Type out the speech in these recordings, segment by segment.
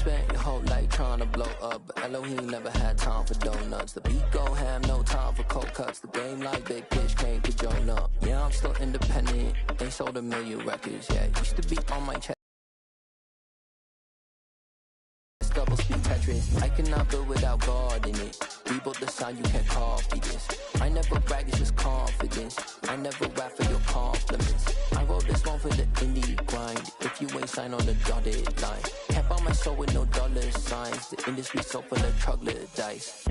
spent your whole life trying to blow up, but Elohim never had time for donuts. The beat go ham, no time for cold cuts. The game like Big Pitch came to join up. Yeah, I'm still independent. They sold 1 million records. Yeah, used to be on my chest. Double speed Tetris. I cannot build without God in it. We built the sound, you can't copy this. I never brag, it's just confidence. I never rap for your compliments. I wrote this one for the indie grind. If you ain't signed on the dotted line, can't buy my soul with no dollar signs. The industry so full of troglodytes.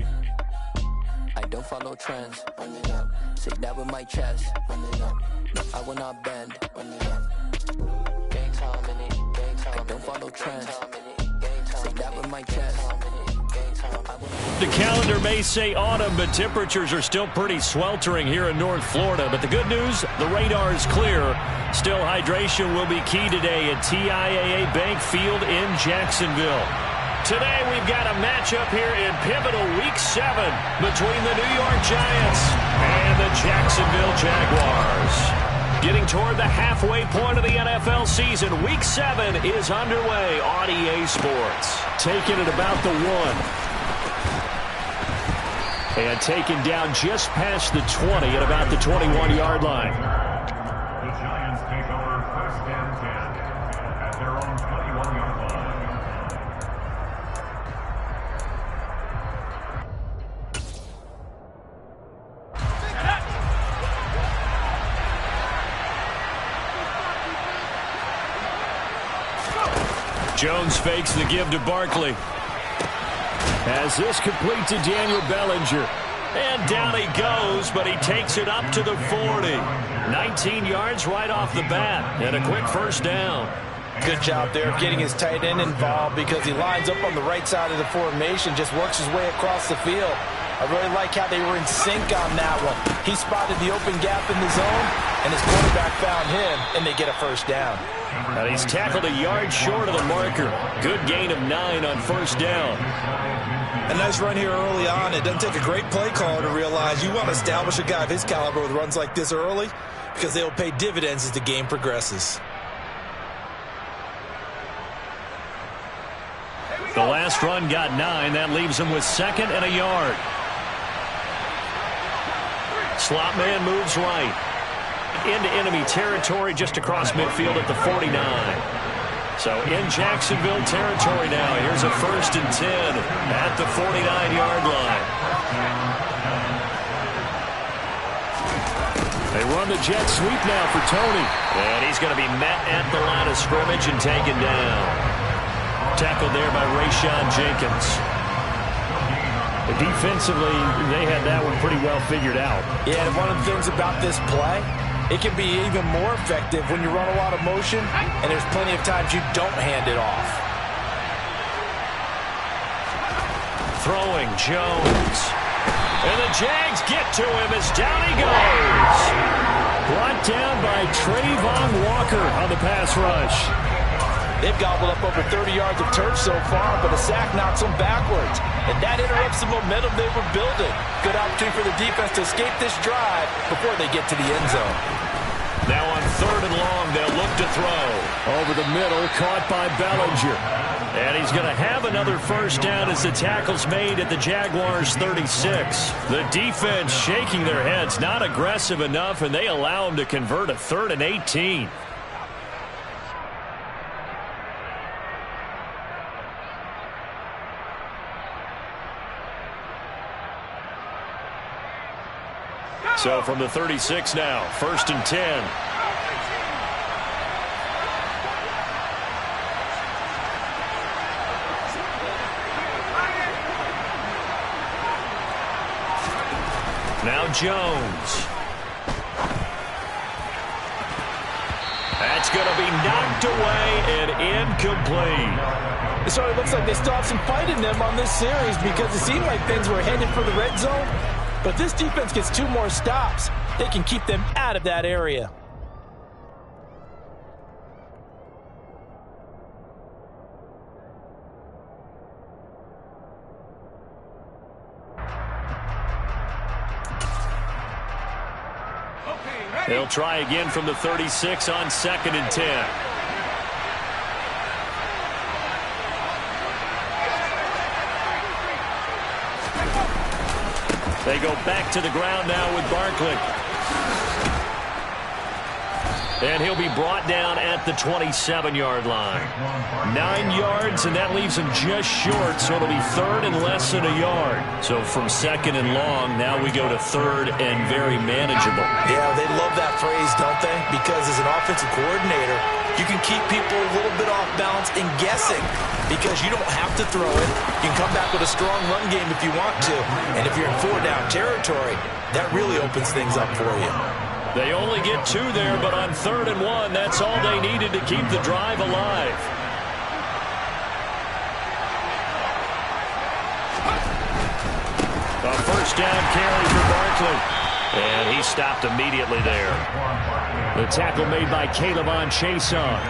I don't follow trends. Run it up. Say that with my chest. Run it up. No, I will not bend. Run it up. Gang time in it. Gang time. I don't follow trends. Say that with my chest. The calendar may say autumn, but temperatures are still pretty sweltering here in North Florida. But the good news, the radar is clear. Still, hydration will be key today at TIAA Bank Field in Jacksonville. Today, we've got a matchup here in pivotal Week 7 between the New York Giants and the Jacksonville Jaguars. Getting toward the halfway point of the NFL season, Week 7 is underway on EA Sports. Taking it about the 1. And taken down just past the 20 at about the 21-yard line. The Giants take over 1st and 10 at their own 21-yard line. Jones fakes the give to Barkley. As this complete to Daniel Bellinger. And down he goes, but he takes it up to the 40. 19 yards right off the bat, and a quick first down. Good job there of getting his tight end involved because he lines up on the right side of the formation, just works his way across the field. I really like how they were in sync on that one. He spotted the open gap in the zone, and his quarterback found him, and they get a first down. And he's tackled a yard short of the marker. Good gain of 9 on first down. A nice run here early on. It doesn't take a great play caller to realize you want to establish a guy of his caliber with runs like this early because they'll pay dividends as the game progresses. The last run got 9. That leaves him with 2nd and a yard. Slot man moves right. Into enemy territory just across midfield at the 49. So in Jacksonville territory now. Here's a 1st and 10 at the 49-yard line. They run the jet sweep now for Tony. And he's going to be met at the line of scrimmage and taken down. Tackled there by Rayshon Jenkins. Defensively, they had that one pretty well figured out. Yeah, and one of the things about this play, it can be even more effective when you run a lot of motion, and there's plenty of times you don't hand it off. Throwing Jones. And the Jags get to him as down he goes. Brought down by Trayvon Walker on the pass rush. They've gobbled up over 30 yards of turf so far, but a sack knocks them backwards. And that interrupts the momentum they were building. Good opportunity for the defense to escape this drive before they get to the end zone. Now on 3rd and long, they'll look to throw. Over the middle, caught by Bellinger. And he's going to have another first down as the tackle's made at the Jaguars' 36. The defense shaking their heads, not aggressive enough, and they allow him to convert a 3rd and 18. So from the 36 now, 1st and 10. Now Jones. That's going to be knocked away and incomplete. So it looks like they still have some fight in them on this series because it seemed like things were headed for the red zone. But this defense gets 2 more stops. They can keep them out of that area. They'll try again from the 36 on 2nd and 10. They go back to the ground now with Barkley. And he'll be brought down at the 27-yard line. 9 yards, and that leaves him just short, so it'll be third and less than a yard. So from second and long, now we go to third and very manageable. Yeah, they love that phrase, don't they? Because as an offensive coordinator, you can keep people a little bit off balance and guessing because you don't have to throw it. You can come back with a strong run game if you want to. And if you're in 4-down territory, that really opens things up for you. They only get 2 there, but on 3rd and 1, that's all they needed to keep the drive alive. A first down carry for Barkley. And he stopped immediately there. The tackle made by K'Lavon Chaisson.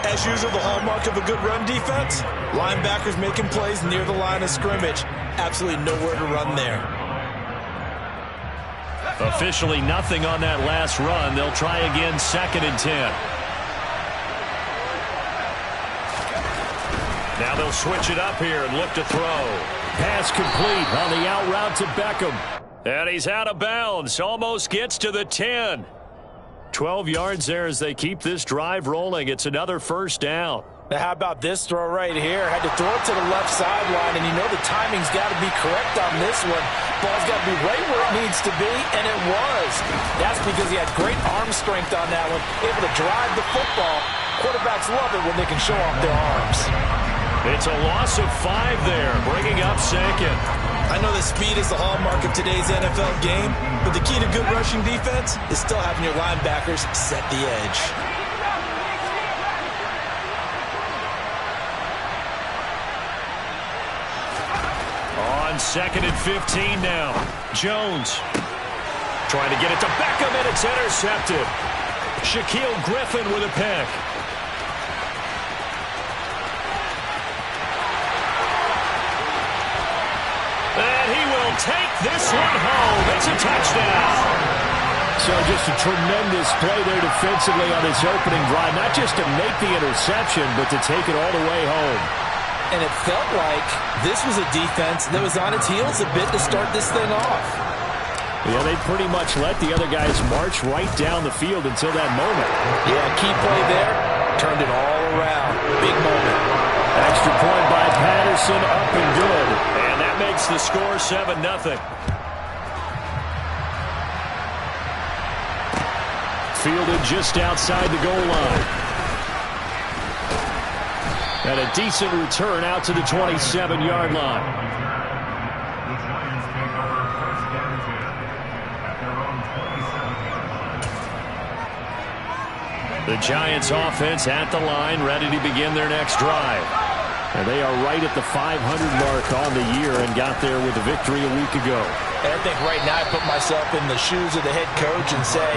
As usual, the hallmark of a good run defense, linebackers making plays near the line of scrimmage. Absolutely nowhere to run there. Officially nothing on that last run. They'll try again 2nd and 10. Now they'll switch it up here and look to throw. Pass complete on the out route to Beckham. And he's out of bounds. Almost gets to the 10. 12 yards there as they keep this drive rolling. It's another first down. Now, how about this throw right here? Had to throw it to the left sideline, and you know the timing's got to be correct on this one. Ball's got to be right where it needs to be, and it was. That's because he had great arm strength on that one, able to drive the football. Quarterbacks love it when they can show off their arms. It's a loss of 5 there, bringing up 2nd. I know that speed is the hallmark of today's NFL game, but the key to good rushing defense is still having your linebackers set the edge. On 2nd and 15 now. Jones trying to get it to Beckham, and it's intercepted. Shaquill Griffin with a pick. And he will take this one home. It's a touchdown. So just a tremendous play there defensively on his opening drive. Not just to make the interception, but to take it all the way home. And it felt like this was a defense that was on its heels a bit to start this thing off. Yeah, they pretty much let the other guys march right down the field until that moment. Yeah, key play there. Turned it all around. Big moment. Extra point by Patterson, up and good. And that makes the score 7-0. Fielded just outside the goal line. And a decent return out to the 27-yard line. The Giants take over 1st and 10 at their own 27-yard line. The Giants offense at the line, ready to begin their next drive. And they are right at the 500 mark on the year and got there with a victory a week ago. And I think right now I put myself in the shoes of the head coach and say,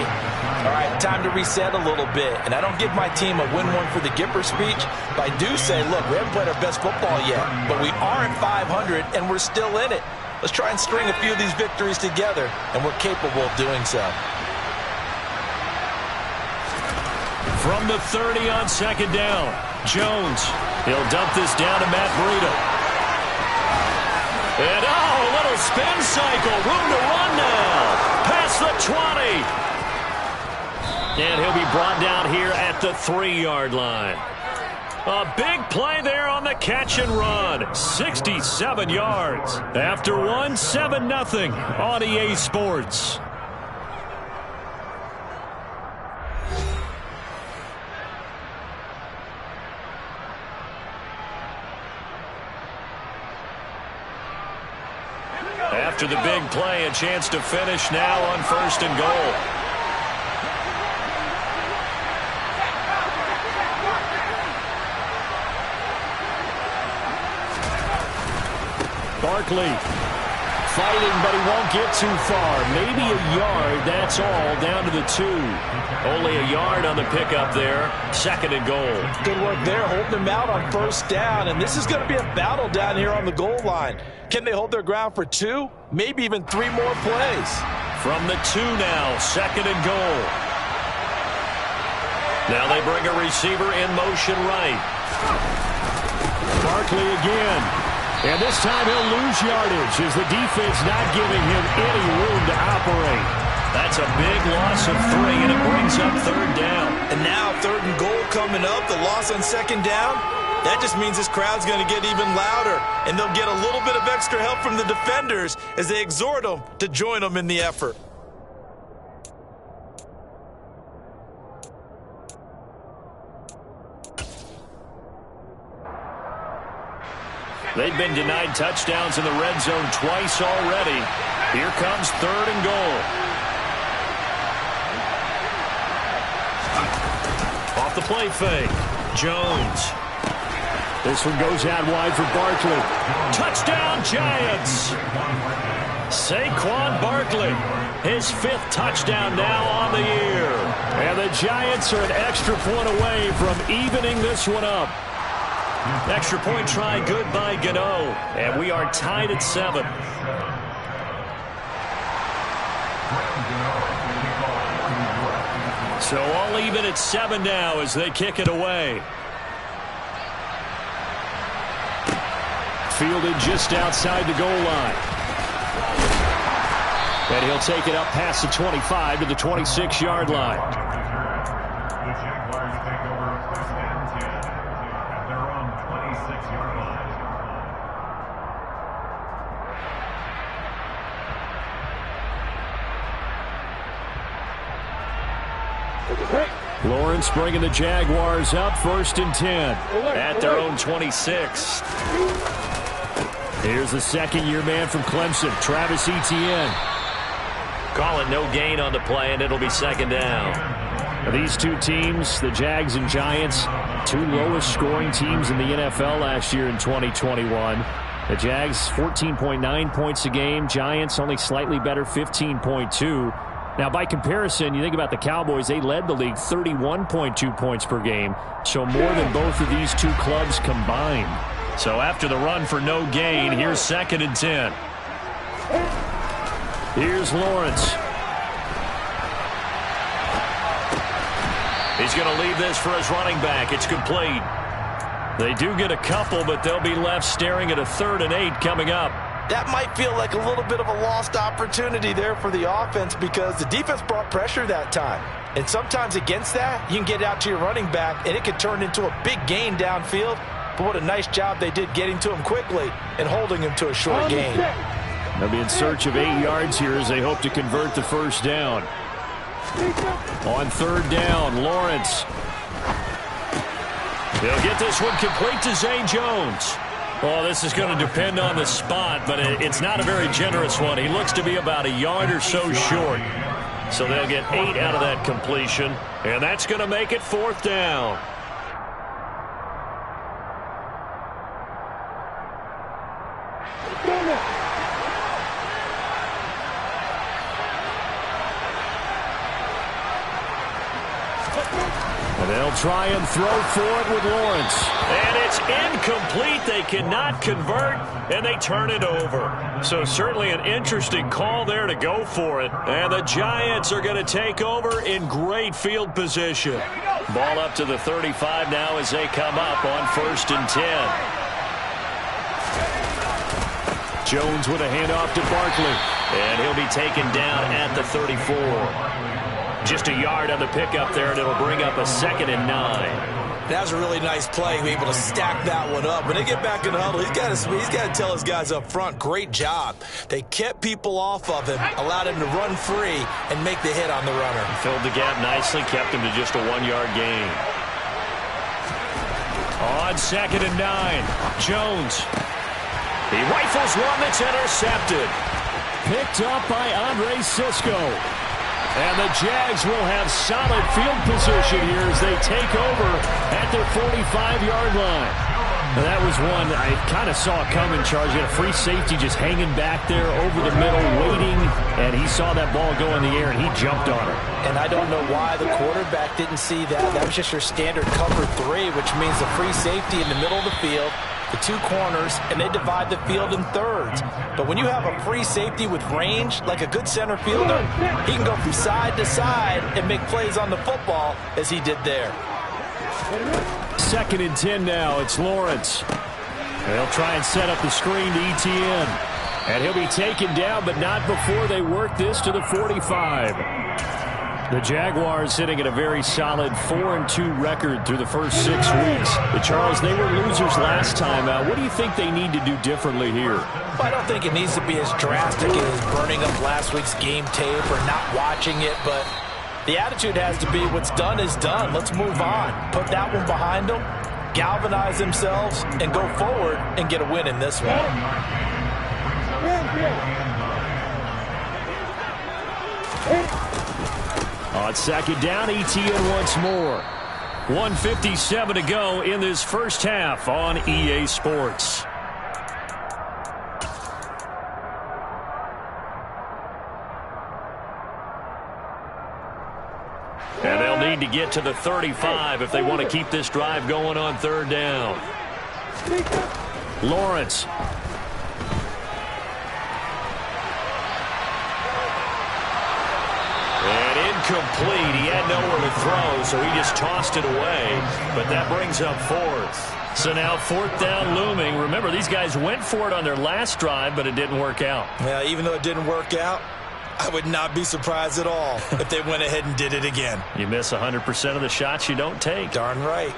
all right, time to reset a little bit. And I don't give my team a win one for the Gipper speech, but I do say, look, we haven't played our best football yet, but we are at 500 and we're still in it. Let's try and string a few of these victories together, and we're capable of doing so. From the 30 on 2nd down, Jones. He'll dump this down to Matt Breida. And a little spin cycle. Room to run now. Past the 20. And he'll be brought down here at the 3-yard line. A big play there on the catch and run. 67 yards. After one, 7-0 on EA Sports. After the big play, a chance to finish now on 1st and goal. Barkley fighting, but he won't get too far. Maybe a yard, that's all, down to the 2. Only a yard on the pickup there. 2nd and goal. Good work there, holding them out on 1st down, and this is going to be a battle down here on the goal line. Can they hold their ground for 2? Maybe even 3 more plays. From the 2 now, 2nd and goal. Now they bring a receiver in motion right. Barkley again. And this time he'll lose yardage as the defense not giving him any room to operate. That's a big loss of 3, and it brings up 3rd down. And now 3rd and goal coming up, the loss on 2nd down. That just means this crowd's going to get even louder, and they'll get a little bit of extra help from the defenders as they exhort them to join them in the effort. They've been denied touchdowns in the red zone twice already. Here comes 3rd and goal. Off the play fake. Jones. This one goes out wide for Barkley. Touchdown, Giants! Saquon Barkley, his 5th touchdown now on the year. And the Giants are an extra point away from evening this one up. Extra point try good by Gano. And we are tied at 7. So all even at 7 now as they kick it away. Fielded just outside the goal line. And he'll take it up past the 25 to the 26-yard line. The Jaguars take over 1st and 10 at their own 26-yard line. Lawrence bringing the Jaguars up 1st and 10. At their own 26. Here's the 2nd-year man from Clemson, Travis Etienne. Call it no gain on the play, and it'll be 2nd down. These two teams, the Jags and Giants, 2 lowest scoring teams in the NFL last year in 2021. The Jags, 14.9 points a game. Giants only slightly better, 15.2. Now, by comparison, you think about the Cowboys, they led the league 31.2 points per game, so more than both of these two clubs combined. So after the run for no gain, here's 2nd and 10. Here's Lawrence. He's going to leave this for his running back. It's complete. They do get a couple, but they'll be left staring at a 3rd and 8 coming up. That might feel like a little bit of a lost opportunity there for the offense because the defense brought pressure that time. And sometimes against that, you can get out to your running back, and it could turn into a big gain downfield. But what a nice job they did getting to him quickly and holding him to a short gain. They'll be in search of 8 yards here as they hope to convert the 1st down. On 3rd down, Lawrence. They'll get this one complete to Zay Jones. Oh, this is going to depend on the spot, but it's not a very generous one. He looks to be about a yard or so short. So they'll get 8 out of that completion, and that's going to make it 4th down. And they'll try and throw for it with Lawrence. And it's incomplete. They cannot convert, and they turn it over. So certainly an interesting call there to go for it. And the Giants are going to take over in great field position. Ball up to the 35 now as they come up on 1st and 10. Jones with a handoff to Barkley. And he'll be taken down at the 34. Just a yard on the pickup there, and it'll bring up a 2nd and 9. That was a really nice play, be able to stack that one up. When they get back in the huddle, he's got to tell his guys up front, great job. They kept people off of him, allowed him to run free, and make the hit on the runner. Filled the gap nicely, kept him to just a 1-yard gain. On 2nd and 9, Jones. He rifles one that's intercepted. Picked up by Andre Cisco. And the Jags will have solid field position here as they take over at their 45-yard line. And that was one I kind of saw coming, Charles. You had a free safety just hanging back there over the middle, waiting, and he saw that ball go in the air, and he jumped on it. And I don't know why the quarterback didn't see that. That was just your standard cover 3, which means the free safety in the middle of the field, the 2 corners, and they divide the field in thirds. But when you have a free safety with range, like a good center fielder, he can go from side to side and make plays on the football as he did there. 2nd and 10 now. It's Lawrence. They'll try and set up the screen to Etienne. And he'll be taken down, but not before they work this to the 45. The Jaguars sitting at a very solid 4-2 record through the first 6 weeks. But Charles, they were losers last time out. What do you think they need to do differently here? Well, I don't think it needs to be as drastic as burning up last week's game tape or not watching it, but the attitude has to be what's done is done. Let's move on. Put that one behind them, galvanize themselves, and go forward and get a win in this one. On second down, Etienne once more. 1:57 to go in this first half on EA Sports. And they'll need to get to the 35 if they want to keep this drive going on third down. Lawrence. And incomplete. He had nowhere to throw, so he just tossed it away. But that brings up fourth. So now fourth down looming. Remember, these guys went for it on their last drive, but it didn't work out. Yeah, even though it didn't work out, I would not be surprised at all if they went ahead and did it again. You miss 100% of the shots you don't take. Darn right.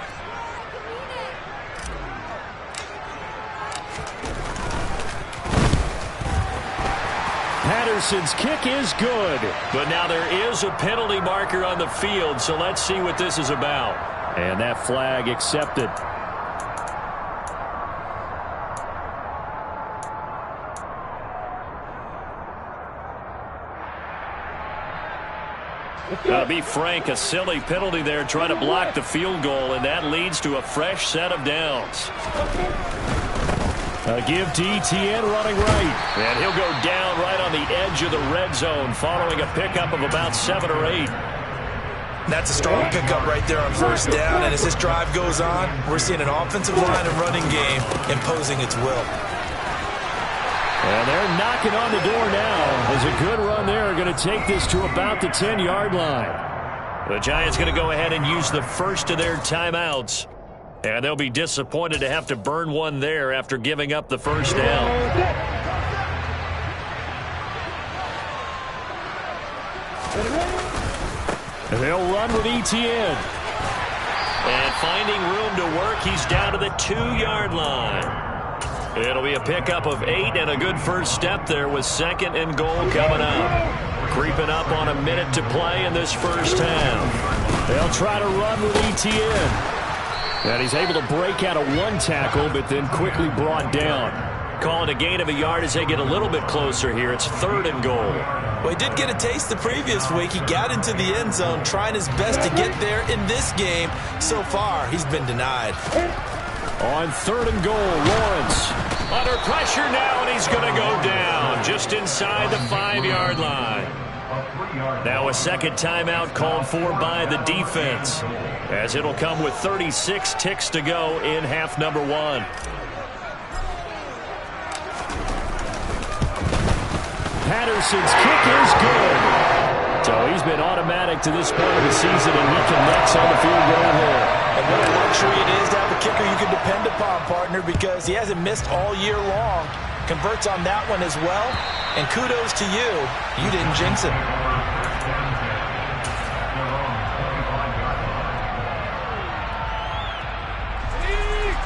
Patterson's kick is good. But now there is a penalty marker on the field, so let's see what this is about. And that flag accepted. Be frank, a silly penalty there trying to block the field goal, and that leads to a fresh set of downs. A give to Etienne running right. And he'll go down right on the edge of the red zone following a pickup of about 7 or 8. That's a strong pickup right there on first down, and as this drive goes on, we're seeing an offensive line and running game imposing its will. And they're knocking on the door now. As a good run there, going to take this to about the 10-yard line. The Giants going to go ahead and use the first of their timeouts. And they'll be disappointed to have to burn one there after giving up the first down. They'll run with Etienne. And finding room to work, he's down to the 2-yard line. It'll be a pickup of 8 and a good first step there with 2nd and goal coming up. Creeping up on a minute to play in this first half. They'll try to run with Etienne. And he's able to break out of one tackle, but then quickly brought down. Calling a gain of a yard as they get a little bit closer here. It's 3rd and goal. Well, he did get a taste the previous week. He got into the end zone, trying his best to get there in this game. So far, he's been denied. On 3rd and goal, Lawrence. Under pressure now, and he's going to go down just inside the 5-yard line. Now a second timeout called for by the defense, as it'll come with 36 ticks to go in half number 1. Patterson's kick is good. So he's been automatic to this point of the season, and he connects on the field goal here. And what a luxury it is to have a kicker you can depend upon, partner, because he hasn't missed all year long. Converts on that one as well. And kudos to you. You didn't jinx it.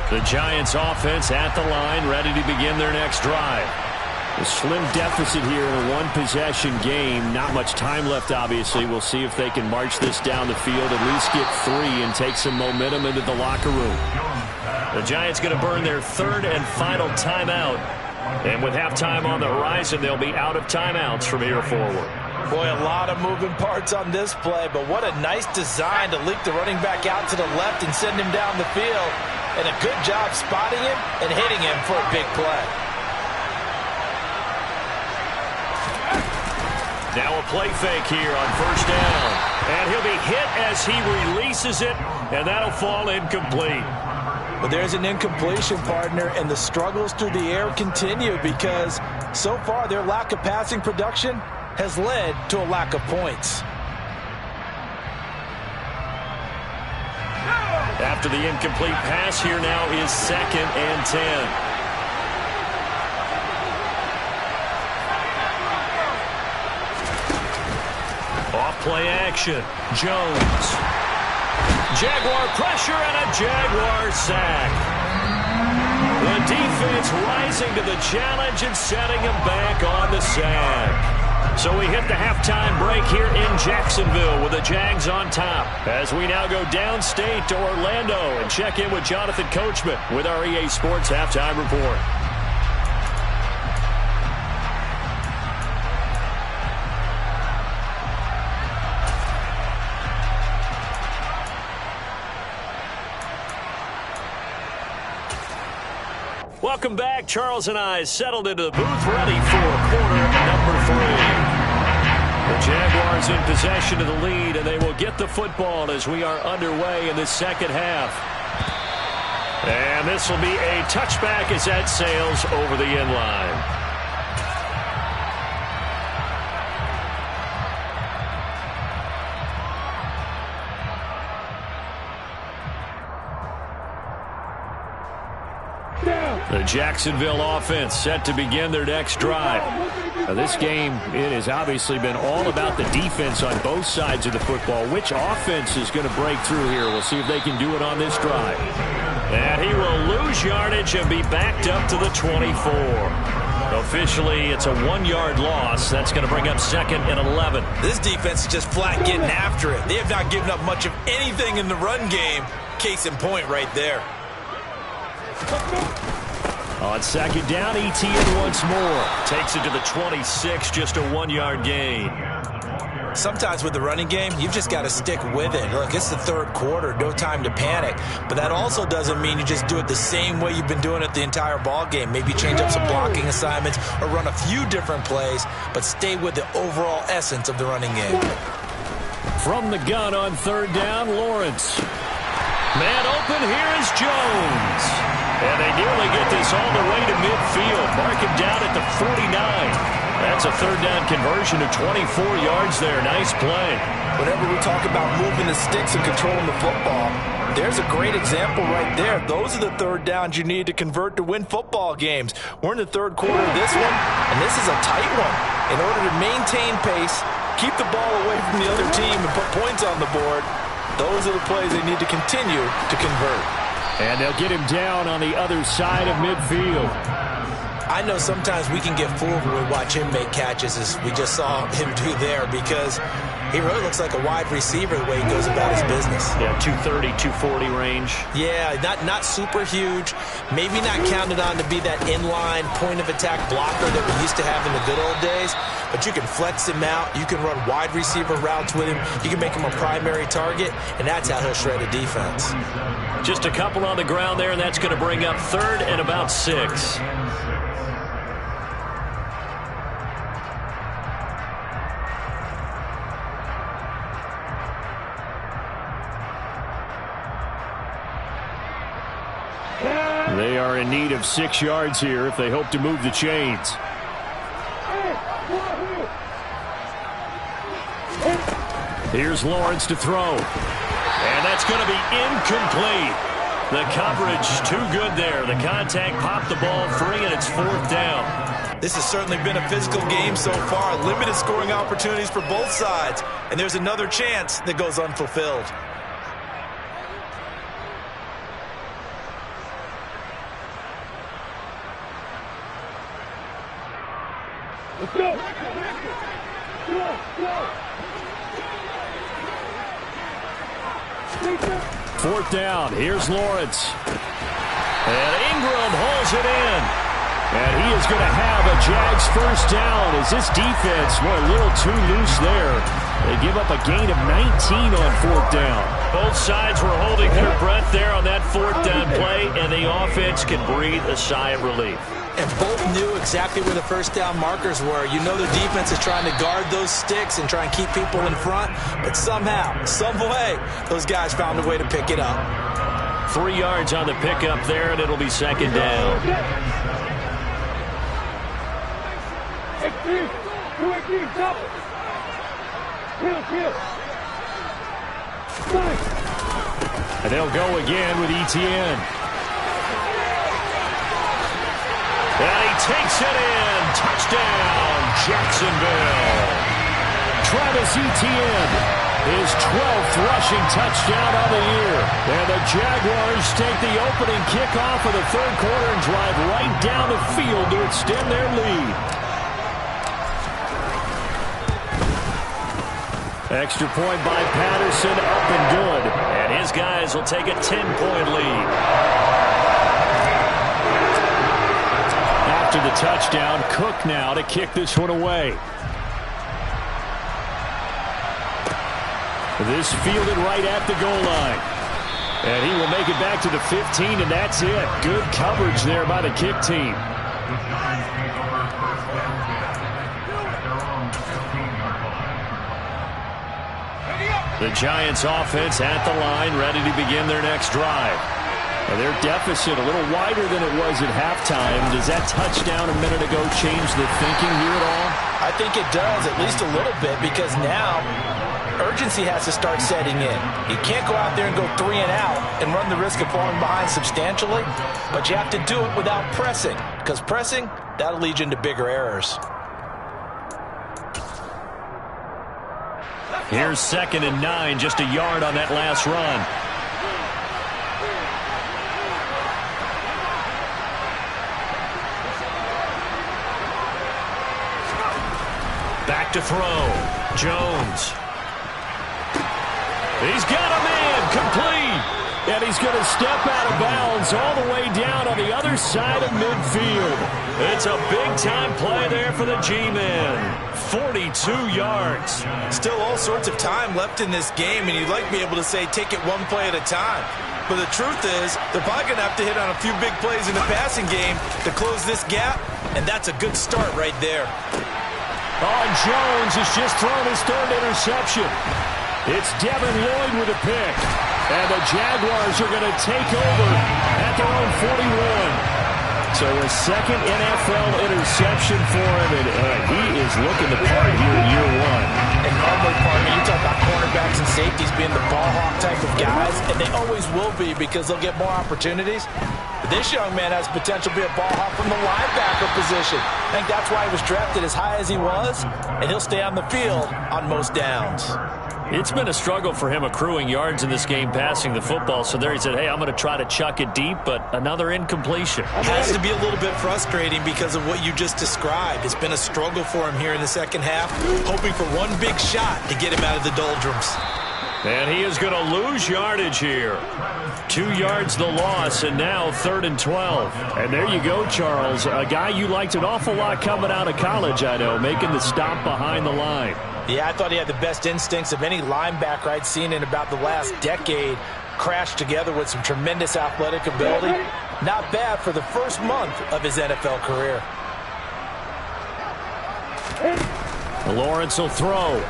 The Giants offense at the line, ready to begin their next drive. A slim deficit here in a one-possession game. Not much time left, obviously. We'll see if they can march this down the field, at least get 3 and take some momentum into the locker room. The Giants going to burn their 3rd and final timeout. And with halftime on the horizon, they'll be out of timeouts from here forward. Boy, a lot of moving parts on this play, but what a nice design to leak the running back out to the left and send him down the field. And a good job spotting him and hitting him for a big play. Now a play fake here on first down. And he'll be hit as he releases it, and that'll fall incomplete. But there's an incompletion, partner, and the struggles through the air continue because so far their lack of passing production has led to a lack of points. After the incomplete pass, here now is 2nd and 10. Off play action. Jones. Jaguar pressure and a Jaguar sack. The defense rising to the challenge and setting him back on the sack. So we hit the halftime break here in Jacksonville with the Jags on top. As we now go downstate to Orlando and check in with Jonathan Coachman with our EA Sports Halftime Report. Welcome back. Charles and I settled into the booth ready for quarter number 3. The Jaguars in possession of the lead, and they will get the football as we are underway in the second half. And this will be a touchback as that sails over the end line. The Jacksonville offense set to begin their next drive. Now, this game, it has obviously been all about the defense on both sides of the football. Which offense is going to break through here? We'll see if they can do it on this drive. And he will lose yardage and be backed up to the 24. Officially, it's a 1-yard loss. That's going to bring up 2nd and 11. This defense is just flat getting after it. They have not given up much of anything in the run game. Case in point right there. On 2nd down, Etienne once more. Takes it to the 26, just a 1-yard gain. Sometimes with the running game, you've just got to stick with it. Look, it's the 3rd quarter, no time to panic. But that also doesn't mean you just do it the same way you've been doing it the entire ball game. Maybe change up some blocking assignments or run a few different plays, but stay with the overall essence of the running game. From the gun on 3rd down, Lawrence. Man open, here is Jones. And they nearly get this all the way to midfield. Mark him down at the 49. That's a 3rd down conversion of 24 yards there. Nice play. Whenever we talk about moving the sticks and controlling the football, there's a great example right there. Those are the 3rd downs you need to convert to win football games. We're in the 3rd quarter of this one, and this is a tight one. In order to maintain pace, keep the ball away from the other team, and put points on the board, those are the plays they need to continue to convert. And they'll get him down on the other side of midfield. I know sometimes we can get fooled when we watch him make catches, as we just saw him do there, because he really looks like a wide receiver the way he goes about his business. Yeah, 230, 240 range. Yeah, not super huge. Maybe not counted on to be that inline point-of-attack blocker that we used to have in the good old days, but you can flex him out. You can run wide receiver routes with him. You can make him a primary target, and that's how he'll shred a defense. Just a couple on the ground there, and that's going to bring up 3rd and about 6. They are in need of 6 yards here if they hope to move the chains. Here's Lawrence to throw. And that's going to be incomplete. The coverage too good there. The contact popped the ball free, and it's 4th down. This has certainly been a physical game so far. Limited scoring opportunities for both sides. And there's another chance that goes unfulfilled. Let's go. Fourth down. Here's Lawrence. And Ingram hauls it in. And he is going to have a Jags first down as this defense were a little too loose there. They give up a gain of 19 on 4th down. Both sides were holding their breath there on that 4th down play, and the offense can breathe a sigh of relief. And both knew exactly where the first down markers were. You know the defense is trying to guard those sticks and try and keep people in front, but somehow, some way, those guys found a way to pick it up. 3 yards on the pickup there, and it'll be 2nd down. And they'll go again with Etienne. And he takes it in. Touchdown, Jacksonville. Travis Etienne, his 12th rushing touchdown on the year. And the Jaguars take the opening kickoff of the third quarter and drive right down the field to extend their lead. Extra point by Patterson, up and good. And his guys will take a 10-point lead. After the touchdown, Cook now to kick this one away. This fielded right at the goal line. And he will make it back to the 15, and that's it. Good coverage there by the kick team. The Giants offense at the line, ready to begin their next drive. And their deficit a little wider than it was at halftime. Does that touchdown a minute ago change the thinking here at all? I think it does, at least a little bit, because now urgency has to start setting in. You can't go out there and go 3 and out and run the risk of falling behind substantially, but you have to do it without pressing, because pressing, that'll lead you into bigger errors. Here's 2nd and 9, just a yard on that last run. Back to throw. Jones. He's got a man, complete. And he's going to step out of bounds all the way down on the other side of midfield. It's a big-time play there for the G-men. 42 yards. Still all sorts of time left in this game, and you'd like to be able to say take it one play at a time. But the truth is, they're probably going to have to hit on a few big plays in the passing game to close this gap, and that's a good start right there. And Jones has just thrown his 3rd interception. It's Devin Lloyd with a pick. And the Jaguars are going to take over at their own 41. So a 2nd NFL interception for him, and he is looking the part here in year 1. And normally, partner, you talk about cornerbacks and safeties being the ball hawk type of guys, and they always will be because they'll get more opportunities. But this young man has potential to be a ball hawk from the linebacker position. I think that's why he was drafted as high as he was, and he'll stay on the field on most downs. It's been a struggle for him accruing yards in this game passing the football. So there he said, hey, I'm going to try to chuck it deep, but another incompletion. It has to be a little bit frustrating because of what you just described. It's been a struggle for him here in the second half, hoping for one big shot to get him out of the doldrums. And he is going to lose yardage here. 2 yards the loss, and now 3rd and 12. And there you go, Charles. A guy you liked an awful lot coming out of college, I know, making the stop behind the line. Yeah, I thought he had the best instincts of any linebacker I'd seen in about the last decade. Crashed together with some tremendous athletic ability. Not bad for the first month of his NFL career. Lawrence will throw.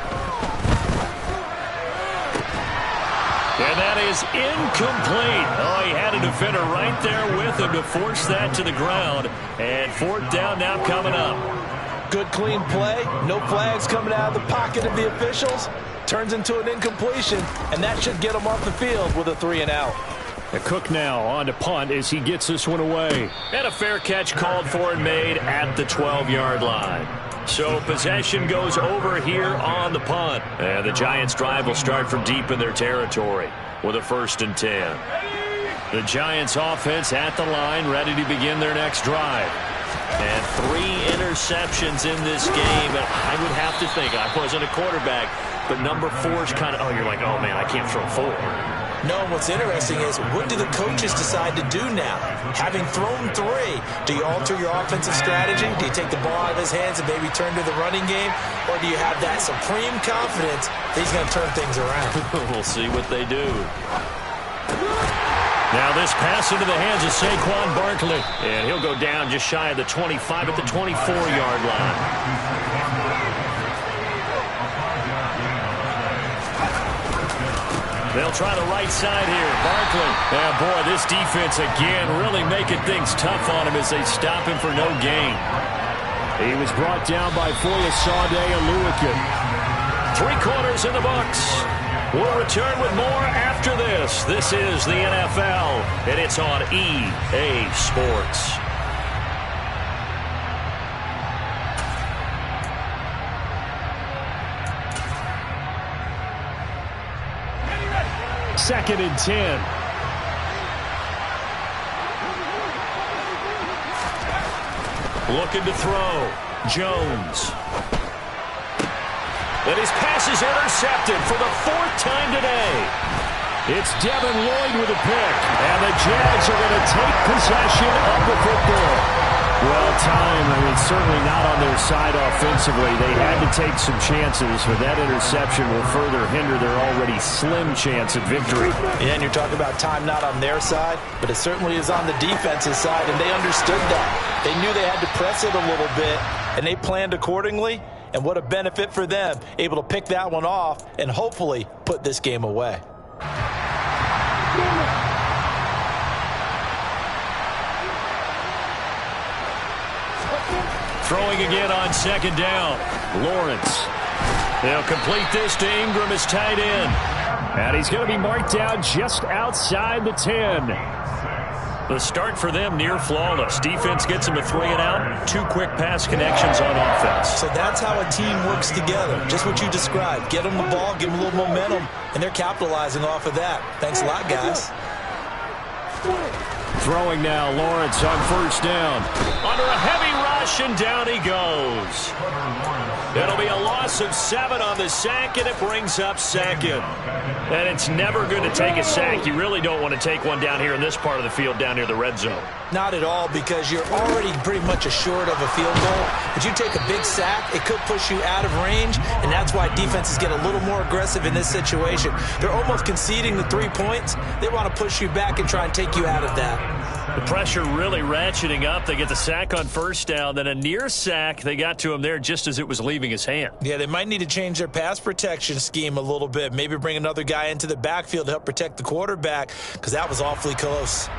And that is incomplete. Oh, he had a defender right there with him to force that to the ground. And 4th down now coming up. Good, clean play. No flags coming out of the pocket of the officials. Turns into an incompletion, and that should get him off the field with a 3 and out. Cook now on to punt as he gets this one away. And a fair catch called for and made at the 12-yard line. So possession goes over here on the punt. And the Giants' drive will start from deep in their territory with a 1st and 10. The Giants' offense at the line, ready to begin their next drive. And 3 interceptions in this game. And I would have to think, I wasn't a quarterback, but number 4 is kind of, you're like, oh, man, I can't throw 4. No, what's interesting is, what do the coaches decide to do now? Having thrown 3, do you alter your offensive strategy? Do you take the ball out of his hands and maybe turn to the running game? Or do you have that supreme confidence that he's going to turn things around? We'll see what they do. Now this pass into the hands of Saquon Barkley. And he'll go down just shy of the 25 at the 24-yard line. They'll try the right side here. Barkley. Yeah, boy, this defense again really making things tough on him as they stop him for no gain. He was brought down by Foyesade Oluokun. 3 quarters in the books. We'll return with more after this. This is the NFL, and it's on EA Sports. 2nd and 10. Looking to throw. Jones. And his pass is intercepted for the 4th time today. It's Devin Lloyd with a pick. And the Jags are going to take possession of the football. Well timed. Certainly not on their side offensively. They had to take some chances, but that interception will further hinder their already slim chance at victory. Yeah, and you're talking about time not on their side, but it certainly is on the defense's side, and they understood that. They knew they had to press it a little bit, and they planned accordingly, and what a benefit for them, able to pick that one off and hopefully put this game away. Throwing again on 2nd down. Lawrence. They'll complete this to Ingram as tight end. And he's going to be marked down just outside the 10. The start for them near flawless. Defense gets them a 3 and out. 2 quick pass connections on offense. So that's how a team works together. Just what you described. Get them the ball, give them a little momentum, and they're capitalizing off of that. Thanks a lot, guys. Throwing now, Lawrence on 1st down. Under a heavy rush, and down he goes. It'll be a loss of 7 on the sack, and it brings up 2nd. And it's never good to take a sack. You really don't want to take one down here in this part of the field, down near the red zone. Not at all, because you're already pretty much assured of a field goal. But you take a big sack, it could push you out of range, and that's why defenses get a little more aggressive in this situation. They're almost conceding the 3 points. They want to push you back and try and take you out of that. The pressure really ratcheting up. They get the sack on 1st down, then a near sack. They got to him there just as it was leaving his hand. Yeah, they might need to change their pass protection scheme a little bit. Maybe bring another guy into the backfield to help protect the quarterback, because that was awfully close.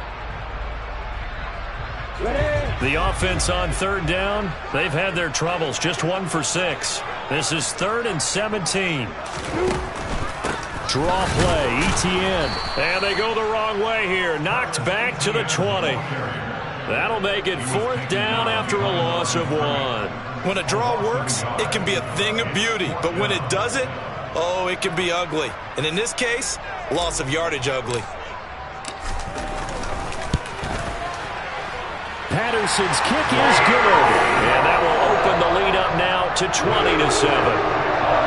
The offense on 3rd down, they've had their troubles. Just 1 for 6. This is 3rd and 17. Draw play, Etienne. And they go the wrong way here. Knocked back to the 20. That'll make it 4th down after a loss of 1. When a draw works, it can be a thing of beauty. But when it doesn't, oh, it can be ugly. And in this case, loss of yardage ugly. Patterson's kick is good. And that will open the lead up now to 20-7.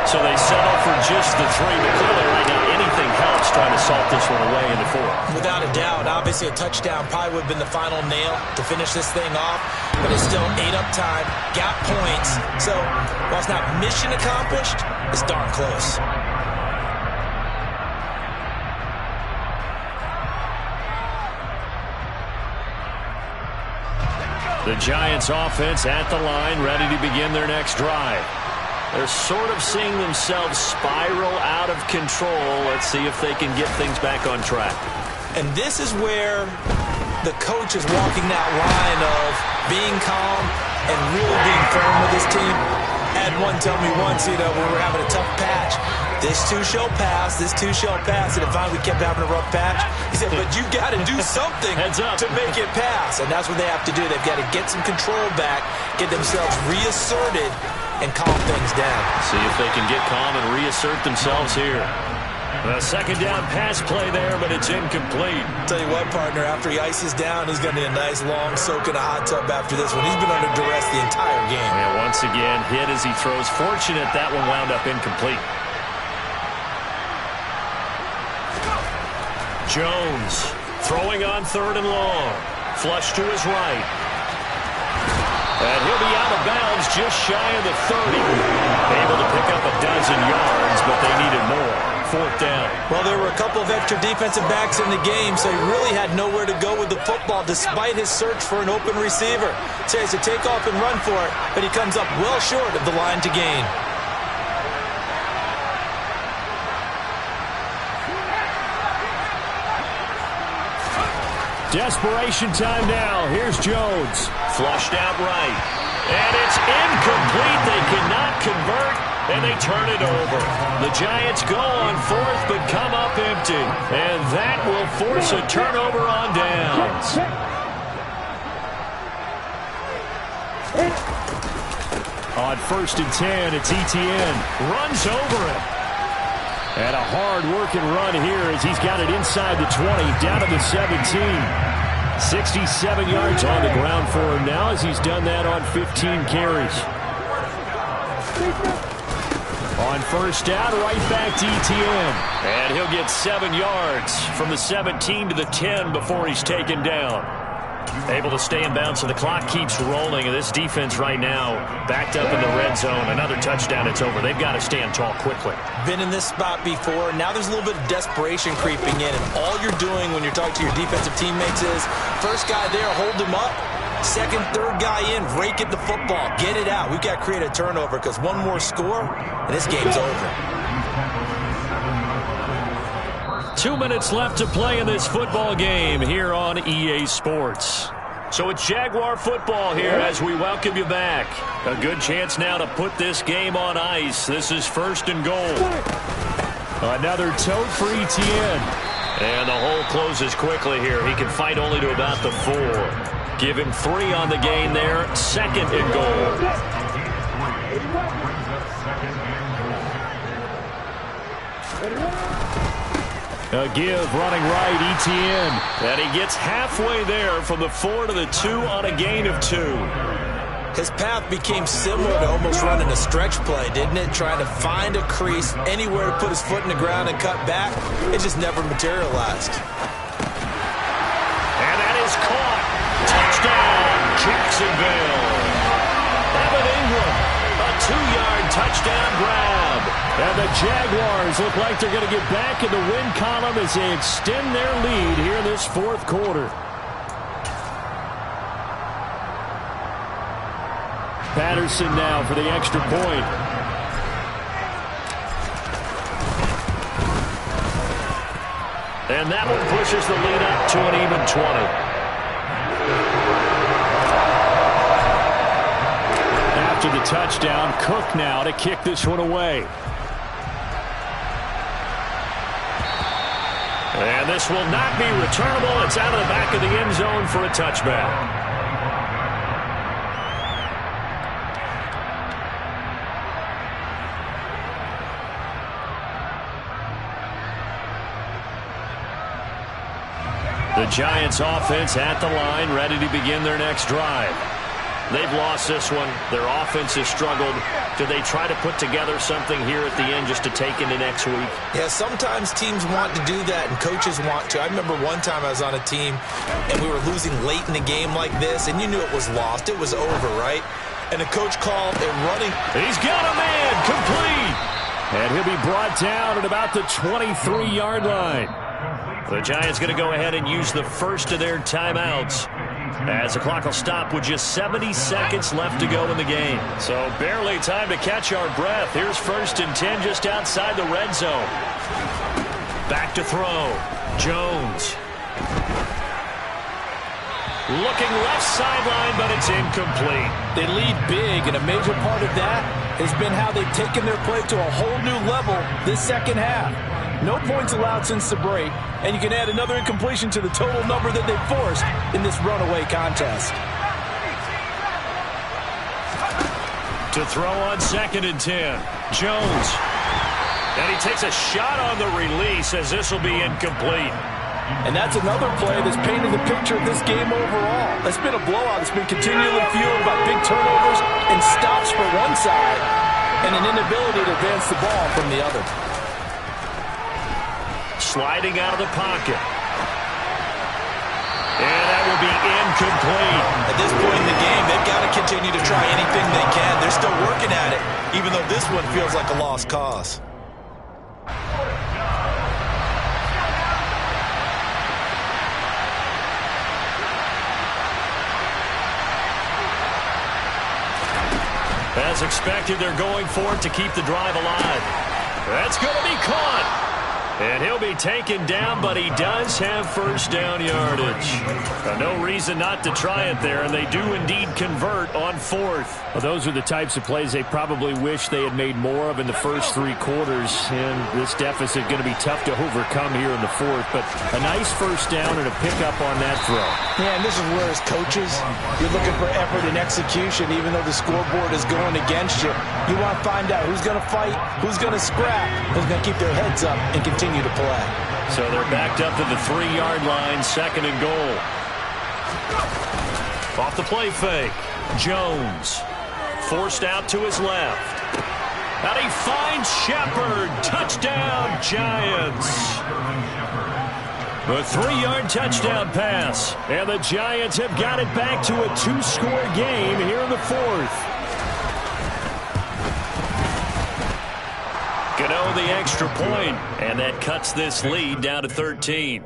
So they settle for just the 3, but clearly right now anything helps trying to salt this one away in the 4th. Without a doubt, obviously a touchdown probably would have been the final nail to finish this thing off, but it's still 8 up time, got points. So while it's not mission accomplished, it's darn close. The Giants offense at the line, ready to begin their next drive. They're sort of seeing themselves spiral out of control. Let's see if they can get things back on track. And this is where the coach is walking that line of being calm and really being firm with his team. Had one tell me once, when we were having a tough patch, this too shall pass, this too shall pass. And finally we kept having a rough patch. He said, but you got to do something to make it pass. And that's what they have to do. They've got to get some control back, get themselves reasserted, and calm things down. See if they can get calm and reassert themselves here. A 2nd down pass play there, but it's incomplete. Tell you what, partner, after he ices down, he's going to need a nice long soak in a hot tub after this one. He's been under duress the entire game. And once again, hit as he throws. Fortunate that one wound up incomplete. Jones throwing on 3rd and long. Flush to his right. And he'll be out of bounds just shy of the 30. Able to pick up a dozen yards, but they needed more. 4th down. Well, there were a couple of extra defensive backs in the game, so he really had nowhere to go with the football despite his search for an open receiver. So he has to take off and run for it, but he comes up well short of the line to gain. Desperation time now. Here's Jones. Flushed out right. And it's incomplete. They cannot convert, and they turn it over. The Giants go on 4th, but come up empty. And that will force a turnover on downs. On 1st and 10, it's Etienne. Runs over him. And a hard-working run here as he's got it inside the 20, down to the 17. 67 yards on the ground for him now as he's done that on 15 carries. On first down, right back to Etienne. And he'll get 7 yards from the 17 to the 10 before he's taken down. Able to stay in bounds, so the clock keeps rolling. And this defense right now backed up in the red zone. Another touchdown, it's over. They've got to stand tall quickly. Been in this spot before. Now there's a little bit of desperation creeping in. And all you're doing when you're talking to your defensive teammates is, first guy there, hold him up. Second, third guy in, rake at the football. Get it out. We've got to create a turnover because one more score, and this game's over. 2 minutes left to play in this football game here on EA Sports. So it's Jaguar football here as we welcome you back. A good chance now to put this game on ice. This is first and goal. Another tote for Etienne. And the hole closes quickly here. He can fight only to about the 4. Give him 3 on the gain there. Second and goal. A give running right, Etienne. And he gets halfway there from the 4 to the 2 on a gain of 2. His path became similar to almost running a stretch play, didn't it? Trying to find a crease, anywhere to put his foot in the ground and cut back. It just never materialized. And that is caught. Touchdown, Jacksonville. Evan Ingram, a 2-yard touchdown grab. And the Jaguars look like they're going to get back in the win column as they extend their lead here in this fourth quarter. Patterson now for the extra point. And that one pushes the lead up to an even 20. After the touchdown, Cook now to kick this one away. And this will not be returnable. It's out of the back of the end zone for a touchback. The Giants offense at the line, ready to begin their next drive. They've lost this one. Their offense has struggled. Do they try to put together something here at the end just to take into next week? Yeah, sometimes teams want to do that and coaches want to. I remember one time I was on a team and we were losing late in the game like this, and you knew it was lost. It was over, right? And the coach called a running. He's got a man complete. And he'll be brought down at about the 23-yard line. The Giants going to go ahead and use the first of their timeouts as the clock will stop with just 70 seconds left to go in the game. So barely time to catch our breath. Here's first and 10 just outside the red zone. Back to throw. Jones. Looking left sideline, but it's incomplete. They lead big, and a major part of that has been how they've taken their play to a whole new level this second half. No points allowed since the break, and you can add another incompletion to the total number that they've forced in this runaway contest. To throw on second and 10. Jones. And he takes a shot on the release as this will be incomplete. And that's another play that's painted the picture of this game overall. It's been a blowout. It's been continually fueled by big turnovers and stops for one side and an inability to advance the ball from the other. Sliding out of the pocket. And that will be incomplete. At this point in the game, they've got to continue to try anything they can. They're still working at it, even though this one feels like a lost cause. As expected, they're going for it to keep the drive alive. That's going to be caught. And he'll be taken down, but he does have first down yardage. No reason not to try it there, and they do indeed convert on fourth. Well, those are the types of plays they probably wish they had made more of in the first 3 quarters, and this deficit going to be tough to overcome here in the fourth. But a nice first down and a pickup on that throw. Yeah, and this is where, as coaches, you're looking for effort and execution, even though the scoreboard is going against you. You want to find out who's going to fight, who's going to scrap, who's going to keep their heads up and continue to play. So they're backed up to the 3-yard line, 2nd and goal. Off the play fake, Jones forced out to his left. And he finds Shepard. Touchdown, Giants. The 3-yard touchdown pass. And the Giants have got it back to a 2-score game here in the fourth. Gano the extra point, and that cuts this lead down to 13.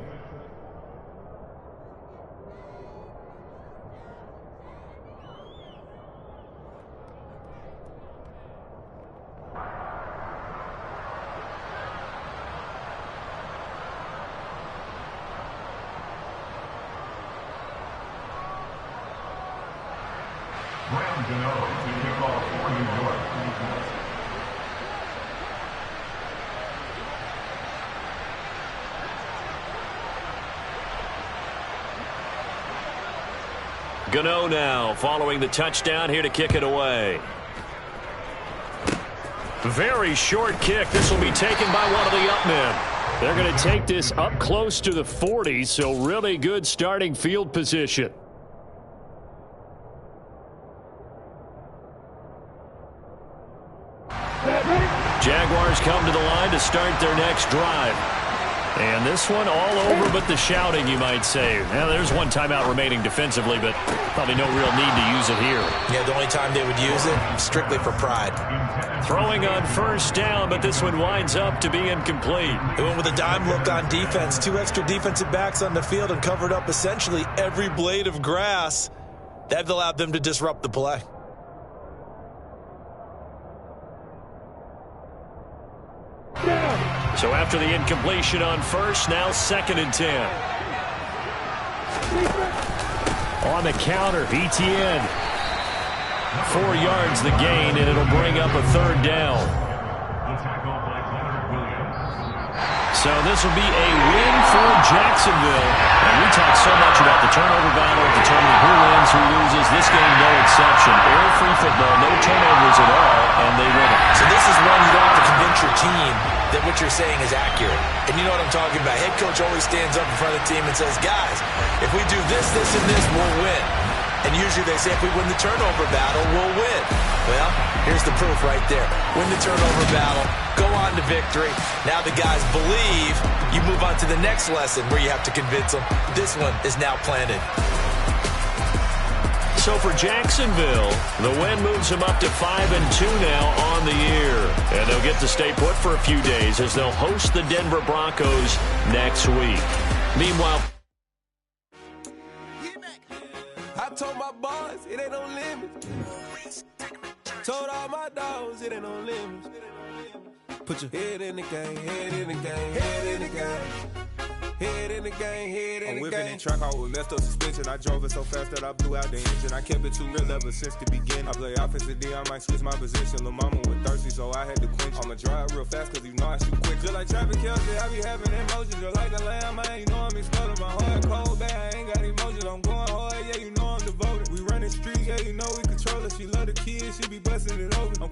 Graham Gano to kick off for New York. Gano now following the touchdown here to kick it away. Very short kick. This will be taken by one of the up men. They're going to take this up close to the 40, so really good starting field position. Jaguars come to the line to start their next drive. And this one all over but the shouting, you might say. Now, there's one timeout remaining defensively, but probably no real need to use it here. Yeah, the only time they would use it, strictly for pride. Throwing on first down, but this one winds up to be incomplete. They went with a dime look on defense. 2 extra defensive backs on the field and covered up essentially every blade of grass. That allowed them to disrupt the play. So after the incompletion on first, now 2nd and 10. On the counter, ETN. 4 yards the gain, and it'll bring up a 3rd down. So this will be a win for Jacksonville. And we talk so much about the turnover battle, determining who wins, who loses. This game, no exception. Air-free football, no turnovers at all, and they win it. So this is when you don't have to convince your team that what you're saying is accurate. And you know what I'm talking about. Head coach always stands up in front of the team and says, guys, if we do this, this, and this, we'll win. And usually they say if we win the turnover battle, we'll win. Well, here's the proof right there. Win the turnover battle, go on to victory. Now the guys believe. You move on to the next lesson where you have to convince them. This one is now planted. So for Jacksonville, the win moves them up to 5-2 now on the year. And they'll get to stay put for a few days as they'll host the Denver Broncos next week. Meanwhile, I told my boys it ain't no limit. Told all my dogs it ain't no limit. Put your head in the game, head in the game, head in the game. Head in the game, head in the game. I'm whipping in track out with messed up suspension. I drove it so fast that I blew out the engine. I kept it too real ever since the beginning. I play offensive D, I might switch my position. Lil' mama was thirsty, so I had to quench. I'ma drive real fast, cause you know I shoot quick. Just like Travis Kelce, I be having emotions. Just like the lamb, man, you know I'm exploding. My heart cold, bad, I ain't got emotions. I'm going hard, yeah, you know I'm devoted. We running streets, yeah, you know we control it. She love the kids, she be busting it over. I'm